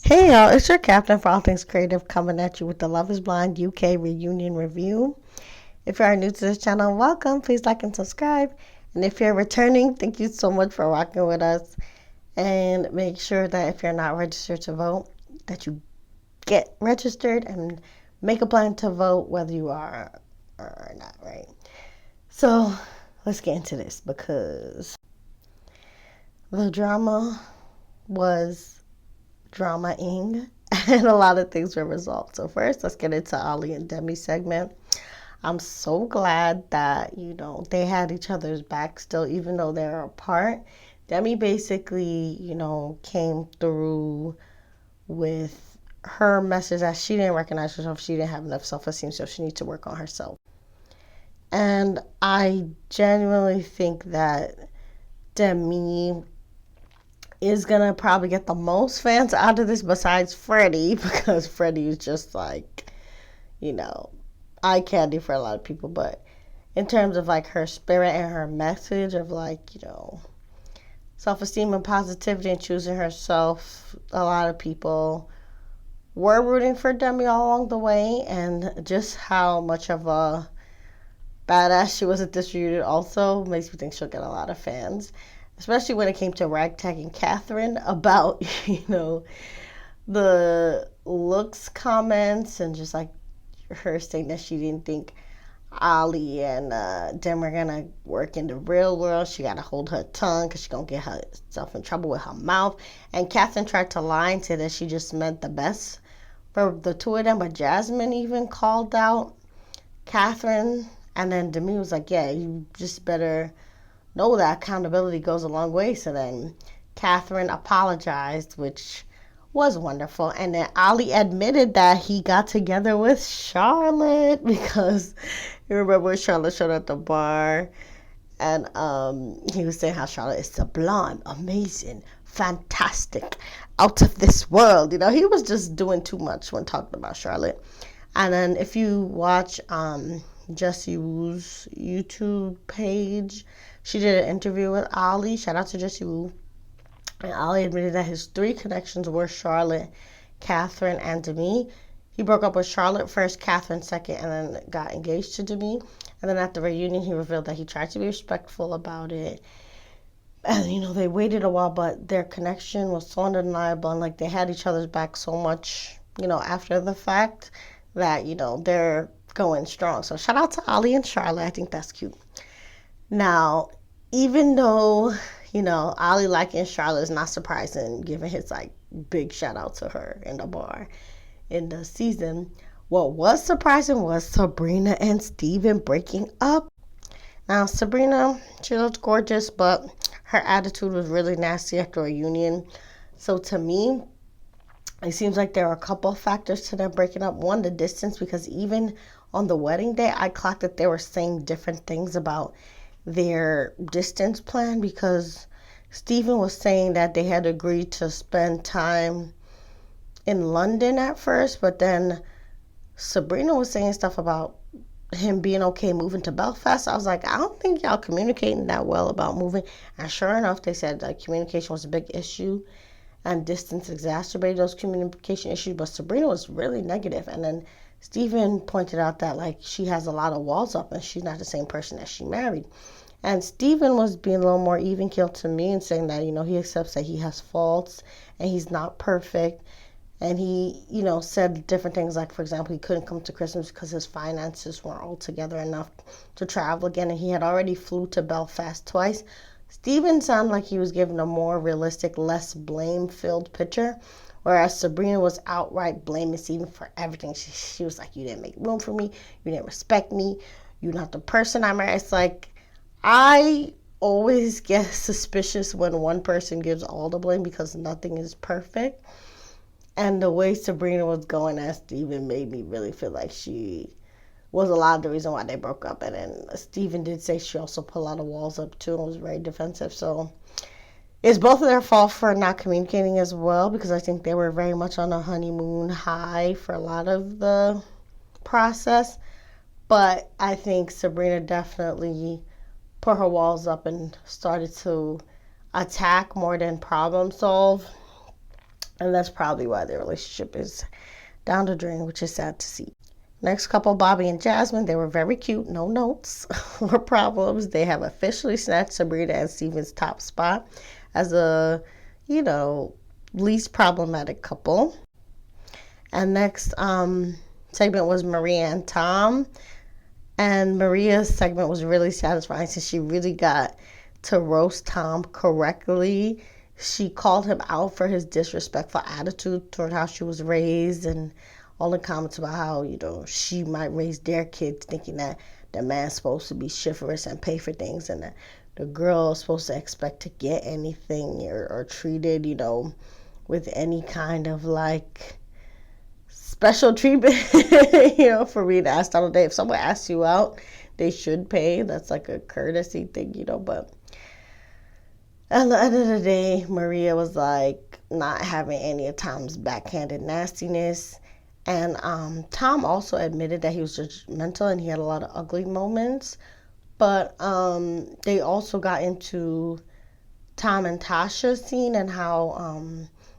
Hey y'all, it's your captain for all things creative coming at you with the Love is Blind UK reunion review. If you are new to this channel, welcome. Please like and subscribe. And if you're returning, thank you so much for rocking with us. And make sure that if you're not registered to vote, that you get registered and make a plan to vote whether you are or not, right? So let's get into this because the drama was drama-ing and a lot of things were resolved. So first, let's get into Ali and Demi segment. I'm so glad that, they had each other's back still, even though they're apart. Demi basically, came through with her message that she didn't recognize herself. She didn't have enough self-esteem, so she needs to work on herself. And I genuinely think that Demi is gonna probably get the most fans out of this besides Freddie, because Freddie is just like, eye candy for a lot of people. But in terms of like her spirit and her message of like, self-esteem and positivity and choosing herself, a lot of people were rooting for Demi all along the way. And just how much of a badass she was at this reunion also makes me think she'll get a lot of fans, especially when it came to ragtagging Catherine about, the looks comments and just like her saying that she didn't think Ali and Dem were gonna work in the real world. She gotta hold her tongue because she's gonna get herself in trouble with her mouth. And Catherine tried to lie and say that she just meant the best for the two of them, but Jasmine even called out Catherine. And then Demi was like, yeah, you just better know that accountability goes a long way. So then Catherine apologized, which was wonderful. And then Ali admitted that he got together with Charlotte because you remember when Charlotte showed up at the bar and he was saying how Charlotte is sublime, amazing, fantastic, out of this world. He was just doing too much when talking about Charlotte. And then if you watch Jessie Woo's YouTube page, she did an interview with Ali. Shout out to Jessie Woo. And Ali admitted that his three connections were Charlotte, Catherine, and Demi. He broke up with Charlotte first, Catherine second, and then got engaged to Demi. And then at the reunion, he revealed that he tried to be respectful about it. And, they waited a while, but their connection was so undeniable. And, they had each other's back so much, after the fact that, they're going strong. So shout out to Ali and Charlotte. I think that's cute. Now, even though, Ali liking Charlotte is not surprising, given his big shout out to her in the bar in the season, what was surprising was Sabrina and Steven breaking up. Now, Sabrina, she looked gorgeous, but her attitude was really nasty after a reunion. So to me, it seems like there are a couple of factors to them breaking up. One, the distance, because even on the wedding day, I clocked that they were saying different things about their distance plan, because Steven was saying that they had agreed to spend time in London at first, but then Sabrina was saying stuff about him being okay moving to Belfast. I was like, I don't think y'all communicating that well about moving. And sure enough, they said communication was a big issue and distance exacerbated those communication issues. But Sabrina was really negative. And then Steven pointed out that she has a lot of walls up and she's not the same person that she married. And Steven was being a little more even keeled to me and saying that, he accepts that he has faults and he's not perfect. And he, said different things for example, he couldn't come to Christmas because his finances weren't all together enough to travel again. And he had already flew to Belfast twice. Steven sounded like he was giving a more realistic, less blame-filled picture, whereas Sabrina was outright blaming Steven for everything. She was like, you didn't make room for me, you didn't respect me, you're not the person I married. It's like, I always get suspicious when one person gives all the blame because nothing is perfect. And the way Sabrina was going at Steven made me really feel like she was a lot of the reason why they broke up. And then Steven did say she also put a lot of walls up too and was very defensive. So it's both of their fault for not communicating as well, because I think they were very much on a honeymoon high for a lot of the process. But I think Sabrina definitely put her walls up and started to attack more than problem solve. And that's probably why their relationship is down the drain, which is sad to see. Next couple, Bobby and Jasmine, they were very cute, no notes or problems. They have officially snatched Sabrina and Steven's top spot as a, least problematic couple. And next segment was Maria and Tom. And Maria's segment was really satisfying since she really got to roast Tom correctly. She called him out for his disrespectful attitude toward how she was raised and all the comments about how, she might raise their kids thinking that the man's supposed to be chivalrous and pay for things and that the girl is supposed to expect to get anything or treated, with any kind of special treatment, for me to ask on a date. If someone asks you out, they should pay. That's like a courtesy thing, but at the end of the day, Maria was not having any of Tom's backhanded nastiness. And Tom also admitted that he was judgmental and he had a lot of ugly moments. But they also got into Tom and Tasha's scene and how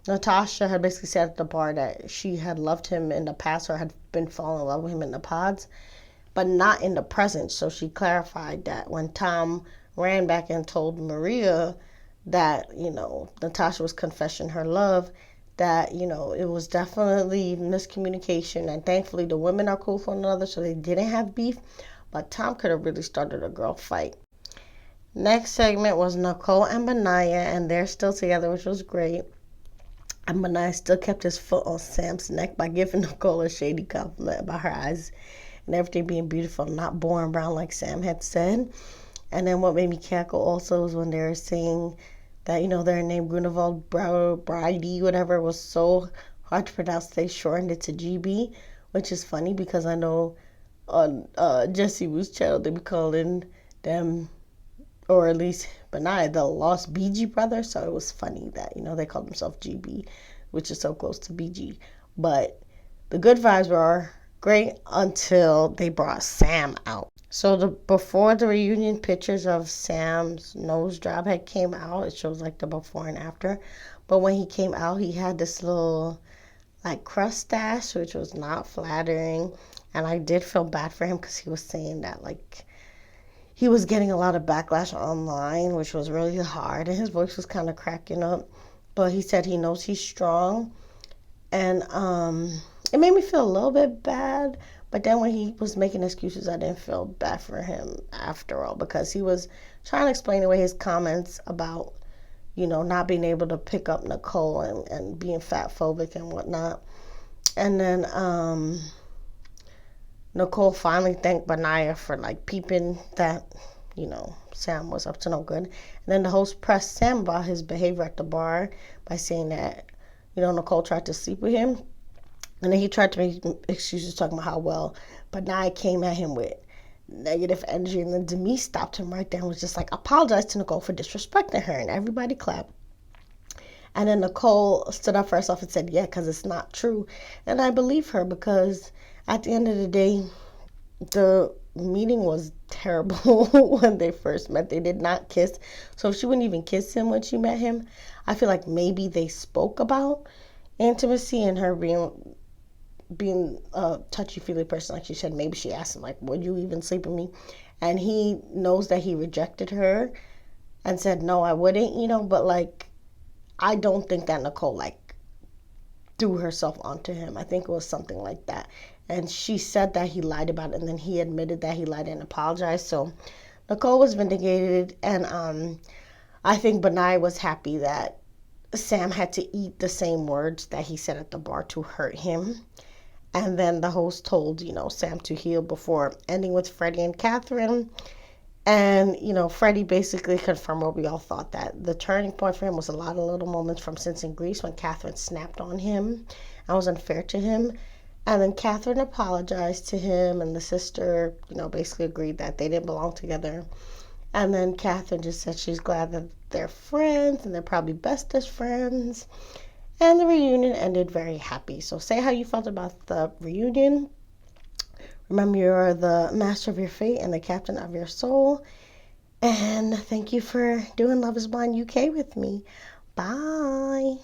Natasha had basically said at the bar that she had loved him in the past or had been falling in love with him in the pods, but not in the present. So she clarified that when Tom ran back and told Maria that, Natasha was confessing her love, that, it was definitely miscommunication. And thankfully the women are cool for one another, so they didn't have beef. But Tom could have really started a girl fight. Next segment was Nicole and Benaya, and they're still together, which was great. And Benaya still kept his foot on Sam's neck by giving Nicole a shady compliment about her eyes and everything being beautiful, not boring brown like Sam had said. And then what made me cackle also was when they were saying that, their name Grunewald Bridie, whatever, was so hard to pronounce, they shortened it to GB, which is funny because I know on Jesse Wu's channel they be calling them, or at least Benaya, the Lost BG brothers. So it was funny that, they called themselves GB, which is so close to BG. But the good vibes were great until they brought Sam out. So before the reunion pictures of Sam's nose job had came out, it shows the before and after. But when he came out, he had this little crust stash, which was not flattering. And I did feel bad for him because he was saying that he was getting a lot of backlash online, which was really hard. And his voice was kind of cracking up. But he said he knows he's strong. And it made me feel a little bit bad. But then when he was making excuses, I didn't feel bad for him after all, because he was trying to explain away his comments about, not being able to pick up Nicole and being fat phobic and whatnot. And then Nicole finally thanked Benaya for peeping that, Sam was up to no good. And then the host pressed Sam about his behavior at the bar by saying that, Nicole tried to sleep with him. And then he tried to make excuses talking about how well Benaya came at him with negative energy. And then Demi stopped him right there and was just apologize to Nicole for disrespecting her. And everybody clapped. And then Nicole stood up for herself and said, yeah, because it's not true. And I believe her, because at the end of the day, the meeting was terrible when they first met. They did not kiss. So if she wouldn't even kiss him when she met him, I feel like maybe they spoke about intimacy and her being a touchy-feely person. Like she said, maybe she asked him, would you even sleep with me? And he knows that he rejected her and said, no, I wouldn't, but I don't think that Nicole threw herself onto him. I think it was something like that. And she said that he lied about it, and then he admitted that he lied and apologized. So Nicole was vindicated, and I think Benaya was happy that Sam had to eat the same words that he said at the bar to hurt him. And then the host told, Sam to heal before ending with Freddie and Catherine. And, Freddie basically confirmed what we all thought, that the turning point for him was a lot of little moments from Sins and Grease when Catherine snapped on him and was unfair to him. And then Catherine apologized to him, and the sister, basically agreed that they didn't belong together. And then Catherine just said she's glad that they're friends, and they're probably bestest friends. And the reunion ended very happy. So say how you felt about the reunion. Remember, you're the master of your fate and the captain of your soul. And thank you for doing Love is Blind UK with me. Bye.